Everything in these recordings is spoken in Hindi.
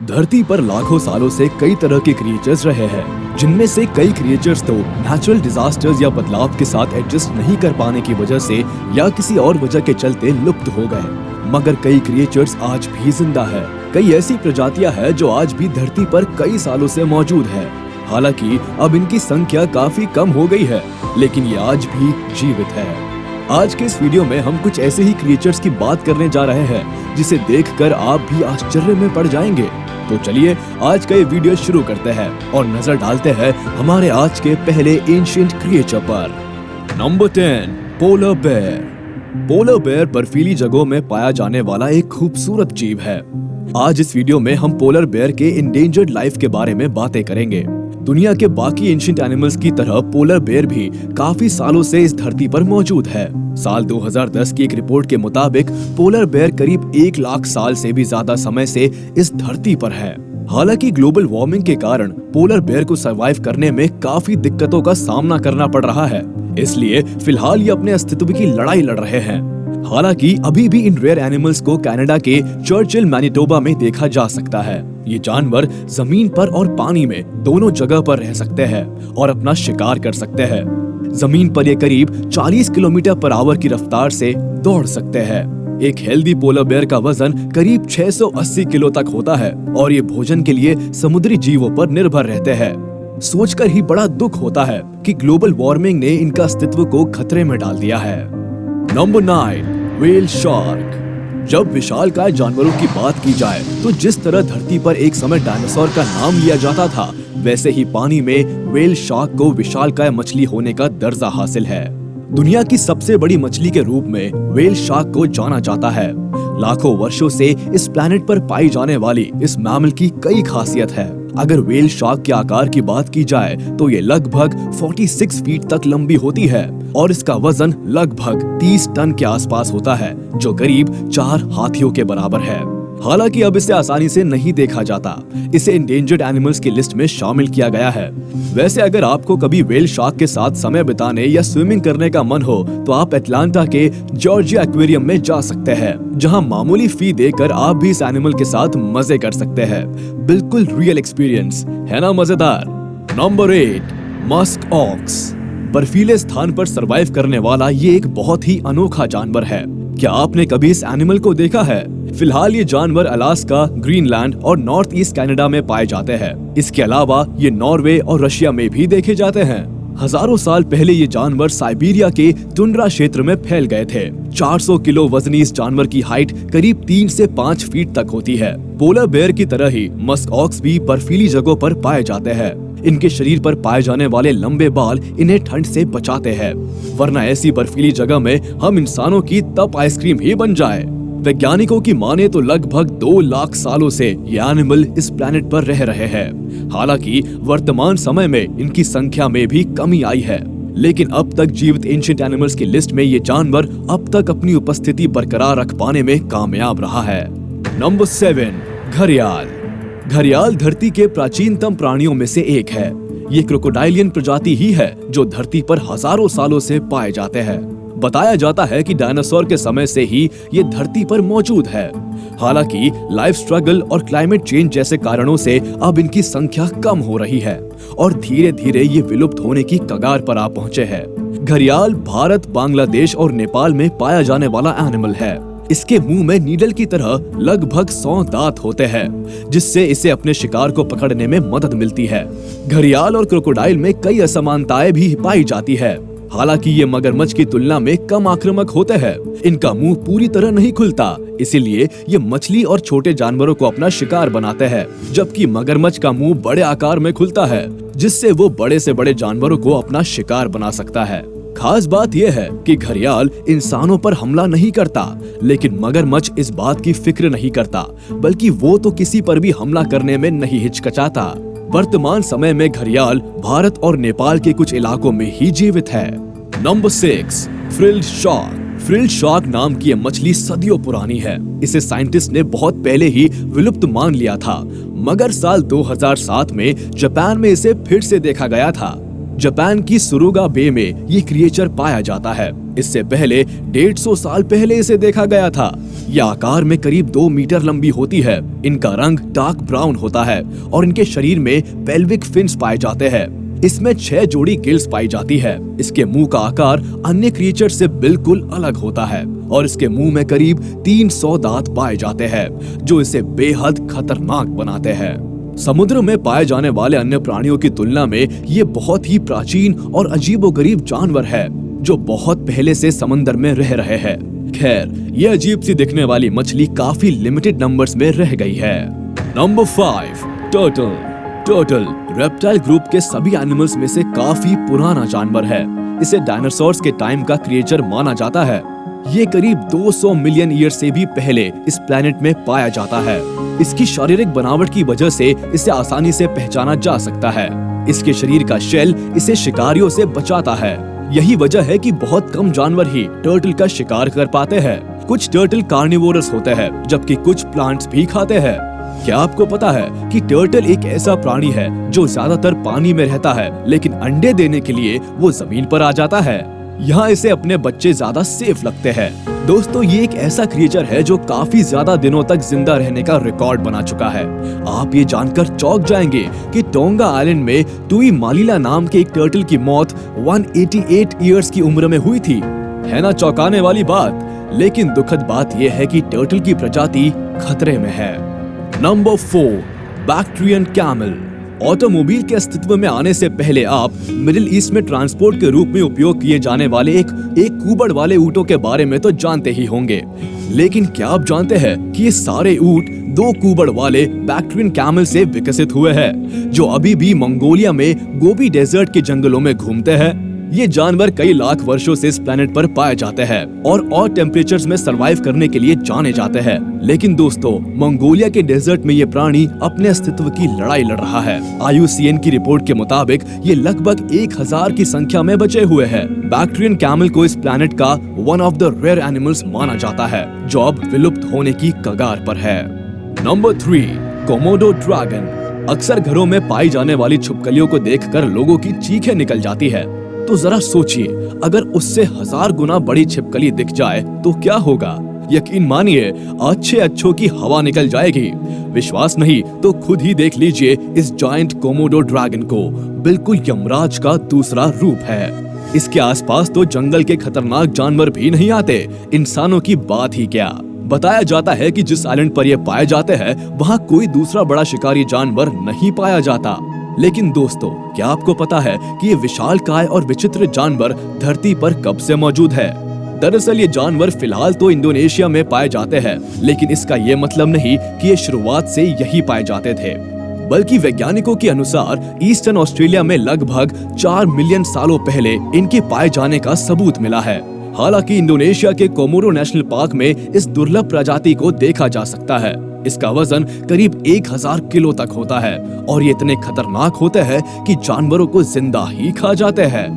धरती पर लाखों सालों से कई तरह के क्रिएचर्स रहे हैं, जिनमें से कई क्रिएचर्स तो नेचुरल डिजास्टर्स या बदलाव के साथ एडजस्ट नहीं कर पाने की वजह से या किसी और वजह के चलते लुप्त हो गए। मगर कई क्रिएचर्स आज भी जिंदा है। कई ऐसी प्रजातियां हैं जो आज भी धरती पर कई सालों से मौजूद है। हालांकि अब इनकी संख्या काफी कम हो गई है, लेकिन ये आज भी जीवित है। आज के इस वीडियो में हम कुछ ऐसे ही क्रिएचर्स की बात करने जा रहे हैं जिसे देखकर आप भी आश्चर्य में पड़ जाएंगे। तो चलिए आज का ये वीडियो शुरू करते हैं और नजर डालते हैं हमारे आज के पहले एंशिएंट क्रिएचर पर। Number 10, polar bear. Polar bear बर्फीली जगहों में पाया जाने वाला एक खूबसूरत जीव है। आज इस वीडियो में हम पोलर बेयर के इंडेंजर्ड लाइफ के बारे में बातें करेंगे। दुनिया के बाकी एंशिएंट एनिमल्स की तरह पोलर बेयर भी काफी सालों से इस धरती पर मौजूद है। साल 2010 की एक रिपोर्ट के मुताबिक पोलर बेयर करीब 1 लाख साल से भी ज्यादा समय से इस धरती पर है। हालांकि ग्लोबल वार्मिंग के कारण पोलर बेयर को सरवाइव करने में काफी दिक्कतों का सामना करना पड़ रहा है, इसलिए फिलहाल ये अपने अस्तित्व की लड़ाई लड़ रहे हैं। हालांकि अभी भी इन रेयर एनिमल्स को कनाडा के चर्चिल मैनिटोबा में देखा जा सकता है। ये जानवर जमीन पर और पानी में दोनों जगह पर रह सकते हैं और अपना शिकार कर सकते हैं। जमीन पर ये करीब 40 किलोमीटर पर आवर की रफ्तार से दौड़ सकते हैं। एक हेल्दी पोलर बेयर का वजन करीब 680 किलो तक होता है और ये भोजन के लिए समुद्री जीवों पर निर्भर रहते हैं। सोचकर ही बड़ा दुख होता है कि ग्लोबल वार्मिंग ने इनका अस्तित्व को खतरे में डाल दिया है। Number 9, whale shark. जब विशालकाय जानवरों की बात की जाए तो जिस तरह धरती पर एक समय डायनासोर का नाम लिया जाता था, वैसे ही पानी में व्हेल शार्क को विशालकाय मछली होने का दर्जा हासिल है। दुनिया की सबसे बड़ी मछली के रूप में व्हेल शार्क को जाना जाता है। लाखों वर्षों से इस प्लेनेट पर पाई जाने वाली इस मैमल की कई खासियत है। अगर व्हेल शार्क के आकार की बात की जाए तो ये लगभग 46 फीट तक लंबी होती है और इसका वजन लगभग 30 टन के आसपास होता है, जो करीब 4 हाथियों के बराबर है। हालांकि अब इसे आसानी से नहीं देखा जाता। इसे इंडेंजर्ड एनिमल्स की लिस्ट में शामिल किया गया है। वैसे अगर आपको कभी व्हेल शार्क के साथ समय बिताने या स्विमिंग करने का मन हो तो आप एटलांटा के जॉर्जिया एक्वेरियम में जा सकते हैं, जहां मामूली फी देकर आप भी इस एनिमल के साथ मजे कर सकते हैं। बिल्कुल रियल एक्सपीरियंस है ना, मजेदार। Number 8, musk ox. बर्फीले स्थान पर सरवाइव करने वाला ये एक बहुत ही अनोखा जानवर है। क्या आपने कभी इस एनिमल को देखा है? फिलहाल ये जानवर अलास्का, ग्रीनलैंड और नॉर्थ ईस्ट कनाडा में पाए जाते हैं। इसके अलावा ये नॉर्वे और रशिया में भी देखे जाते हैं। हजारों साल पहले ये जानवर साइबेरिया के टुंड्रा क्षेत्र में फैल गए थे। 400 किलो वजनी इस जानवर की हाइट करीब 3 से 5 फीट तक होती है। पोलर बेयर की तरह ही मस्क ऑक्स भी बर्फीली जगहों पर पाए जाते हैं। इनके शरीर पर पाए जाने वाले लंबे बाल इन्हें ठंड से बचाते हैं, वरना ऐसी बर्फीली जगह में हम इंसानों की तप आइसक्रीम ही बन जाए। वैज्ञानिकों की माने तो लगभग 2 लाख सालों से ये एनिमल इस प्लेनेट पर रह रहे हैं। हालांकि वर्तमान समय में इनकी संख्या में भी कमी आई है, लेकिन अब तक जीवित एंशिएंट एनिमल्स की लिस्ट में ये जानवर अब तक अपनी उपस्थिति बरकरार रख पाने में कामयाब रहा है। नंबर 7, घड़ियाल। घड़ियाल धरती के प्राचीनतम प्राणियों में से एक है। ये क्रोकोडाइलियन प्रजाति ही है जो धरती पर हजारों सालों से पाए जाते हैं। बताया जाता है कि डायनासोर के समय से ही ये धरती पर मौजूद है। हालांकि लाइफ स्ट्रगल और क्लाइमेट चेंज जैसे कारणों से अब इनकी संख्या कम हो रही है और धीरे धीरे ये विलुप्त होने की कगार पर आ पहुंचे हैं। घड़ियाल भारत, बांग्लादेश और नेपाल में पाया जाने वाला एनिमल है। इसके मुंह में नीडल की तरह लगभग 100 दांत होते हैं, जिससे इसे अपने शिकार को पकड़ने में मदद मिलती है। घड़ियाल और क्रोकोडाइल में कई असमानताएं भी पाई जाती है। हालांकि ये मगरमच्छ की तुलना में कम आक्रामक होते हैं। इनका मुंह पूरी तरह नहीं खुलता, इसीलिए ये मछली और छोटे जानवरों को अपना शिकार बनाते हैं, जबकि मगरमच्छ का मुंह बड़े आकार में खुलता है, जिससे वो बड़े से बड़े जानवरों को अपना शिकार बना सकता है। खास बात यह है कि घड़ियाल इंसानों पर हमला नहीं करता, लेकिन मगरमच्छ इस बात की फिक्र नहीं करता, बल्कि वो तो किसी पर भी हमला करने में नहीं हिचकिचाता। वर्तमान समय में घड़ियाल भारत और नेपाल के कुछ इलाकों में ही जीवित है। Number 6, frilled shark. Frilled shark नाम की यह मछली सदियों पुरानी है। इसे साइंटिस्ट ने बहुत पहले ही विलुप्त मान लिया था, मगर साल 2007 में जापान में इसे फिर से देखा गया था। जापान की सुरुगा बे में ये क्रिएचर पाया जाता है। इससे पहले 150 साल पहले इसे देखा गया था। ये आकार में करीब 2 मीटर लंबी होती है। इनका रंग डार्क ब्राउन होता है और इनके शरीर में पेल्विक फिन्स पाए जाते हैं। इसमें 6 जोड़ी गिल्स पाई जाती है। इसके मुंह का आकार अन्य क्रिएचर से बिल्कुल अलग होता है और इसके मुंह में करीब 300 दांत पाए जाते हैं, जो इसे बेहद खतरनाक बनाते हैं। समुद्र में पाए जाने वाले अन्य प्राणियों की तुलना में ये बहुत ही प्राचीन और अजीबोगरीब जानवर है, जो बहुत पहले से समंदर में रह रहे हैं। खैर, ये अजीब सी दिखने वाली मछली काफी लिमिटेड नंबर्स में रह गई है। Number 5, turtle. Turtle reptile group के सभी एनिमल्स में से काफी पुराना जानवर है। इसे डायनासोर्स के टाइम का क्रिएचर माना जाता है। ये करीब 200 मिलियन ईयर से भी पहले इस प्लेनेट में पाया जाता है। इसकी शारीरिक बनावट की वजह से इसे आसानी से पहचाना जा सकता है। इसके शरीर का शेल इसे शिकारियों से बचाता है। यही वजह है कि बहुत कम जानवर ही टर्टल का शिकार कर पाते हैं। कुछ टर्टल कार्निवोरस होते हैं, जबकि कुछ प्लांट्स भी खाते हैं। क्या आपको पता है कि टर्टल एक ऐसा प्राणी है जो ज्यादातर पानी में रहता है, लेकिन अंडे देने के लिए वो जमीन पर आ जाता है। यहाँ इसे अपने बच्चे ज्यादा सेफ लगते हैं। दोस्तों, ये एक ऐसा क्रिएचर है जो काफी ज्यादा दिनों तक जिंदा रहने का रिकॉर्ड बना चुका है। आप ये जानकर चौंक जाएंगे कि टोंगा आइलैंड में टुई मालिला नाम के एक टर्टल की मौत 188 ईयर्स की उम्र में हुई थी। है ना चौंकाने वाली बात। लेकिन दुखद बात यह है कि टर्टल की प्रजाति खतरे में है। Number 4, Bactrian camel. ऑटोमोबाइल के अस्तित्व में आने से पहले आप मिडिल ईस्ट में ट्रांसपोर्ट के रूप में उपयोग किए जाने वाले एक कुबड़ वाले ऊँटों के बारे में तो जानते ही होंगे। लेकिन क्या आप जानते हैं कि ये सारे ऊँट 2 कुबड़ वाले बैक्ट्रियन कैमल से विकसित हुए हैं, जो अभी भी मंगोलिया में गोबी डेजर्ट के जंगलों में घूमते हैं। ये जानवर कई लाख वर्षों से इस प्लेनेट पर पाए जाते हैं और टेम्परेचर्स में सरवाइव करने के लिए जाने जाते हैं। लेकिन दोस्तों, मंगोलिया के डेजर्ट में ये प्राणी अपने अस्तित्व की लड़ाई लड़ रहा है। IUCN की रिपोर्ट के मुताबिक ये लगभग 1000 की संख्या में बचे हुए हैं। बैक्ट्रियन कैमल को इस प्लेनेट का one of the rare animals माना जाता है, जो अब विलुप्त होने की कगार पर है। Number 3, Komodo dragon. अक्सर घरों में पाई जाने वाली छिपकलियों को देखकर लोगों की चीखें निकल जाती है। तो जरा सोचिए, अगर उससे 1000 गुना बड़ी छिपकली दिख जाए तो क्या होगा। यकीन मानिए, अच्छे अच्छों की हवा निकल जाएगी। विश्वास नहीं तो खुद ही देख लीजिए इस जायंट कोमोडो ड्रैगन को। बिल्कुल यमराज का दूसरा रूप है। इसके आसपास तो जंगल के खतरनाक जानवर भी नहीं आते, इंसानों की बात ही क्या। बताया जाता है कि जिस आइलैंड पर ये पाए जाते हैं, वहाँ कोई दूसरा बड़ा शिकारी जानवर नहीं पाया जाता। लेकिन दोस्तों, क्या आपको पता है कि ये विशालकाय और विचित्र जानवर धरती पर कब से मौजूद है? दरअसल ये जानवर फिलहाल तो इंडोनेशिया में पाए जाते हैं, लेकिन इसका ये मतलब नहीं कि ये शुरुआत से यही पाए जाते थे। बल्कि वैज्ञानिकों के अनुसार ईस्टर्न ऑस्ट्रेलिया में लगभग 4 मिलियन सालों पहले इनके पाए जाने का सबूत मिला है। हालांकि इंडोनेशिया के कोमोरो नेशनल पार्क में इस दुर्लभ प्रजाति को देखा जा सकता है। इसका वजन करीब 1000 किलो तक होता है और ये इतने खतरनाक होते हैं कि जानवरों को जिंदा ही खा जाते हैं।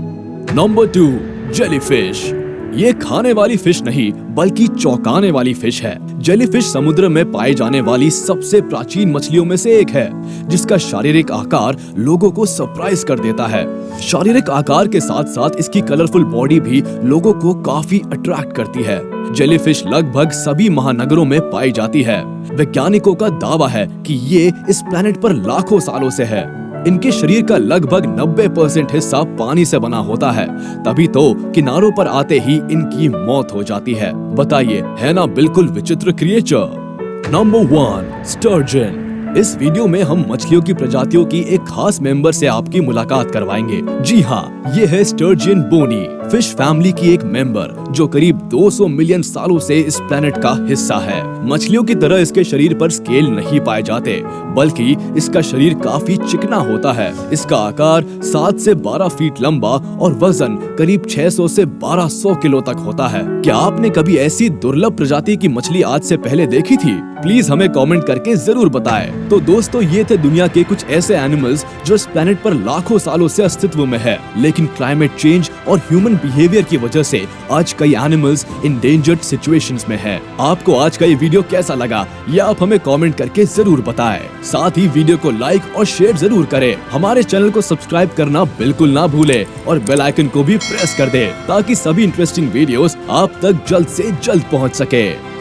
Number 2, jellyfish. ये खाने वाली फिश नहीं बल्कि चौंकाने वाली फिश है। जेलीफिश समुद्र में पाई जाने वाली सबसे प्राचीन मछलियों में से एक है, जिसका शारीरिक आकार लोगों को सरप्राइज कर देता है। शारीरिक आकार के साथ साथ इसकी कलरफुल बॉडी भी लोगों को काफी अट्रैक्ट करती है। जेलीफिश लगभग सभी महानगरों में पाई जाती है। वैज्ञानिकों का दावा है कि ये इस प्लेनेट पर लाखों सालों से है। इनके शरीर का लगभग 90% हिस्सा पानी से बना होता है, तभी तो किनारों पर आते ही इनकी मौत हो जाती है। बताइए, है ना बिल्कुल विचित्र क्रिएचर। Number 1, sturgeon. इस वीडियो में हम मछलियों की प्रजातियों की एक खास मेंबर से आपकी मुलाकात करवाएंगे। जी हाँ, ये है स्टर्जियन बोनी, फिश फैमिली की एक मेंबर जो करीब 200 मिलियन सालों से इस प्लेनेट का हिस्सा है। मछलियों की तरह इसके शरीर पर स्केल नहीं पाए जाते, बल्कि इसका शरीर काफी चिकना होता है। इसका आकार 7 से 12 फीट लंबा और वजन करीब 600 से 1200 किलो तक होता है। क्या आपने कभी ऐसी दुर्लभ प्रजाति की मछली आज से पहले देखी थी? प्लीज हमें कमेंट करके जरूर बताएं। तो दोस्तों, ये थे दुनिया के कुछ ऐसे एनिमल्स जो इस प्लेनेट पर लाखों सालों से अस्तित्व में है, लेकिन क्लाइमेट चेंज और ह्यूमन बिहेवियर की वजह से आज कई एनिमल्स इंडेंजर्ड सिचुएशंस में हैं। आपको आज का ये वीडियो कैसा लगा, ये आप हमें कमेंट करके जरूर बताएं। साथ ही वीडियो को लाइक और शेयर जरूर करें। हमारे चैनल को सब्सक्राइब करना बिल्कुल ना भूलें और बेल आइकन को भी प्रेस कर दें, ताकि सभी इंटरेस्टिंग वीडियोस आप तक जल्द से जल्द पहुंच सके।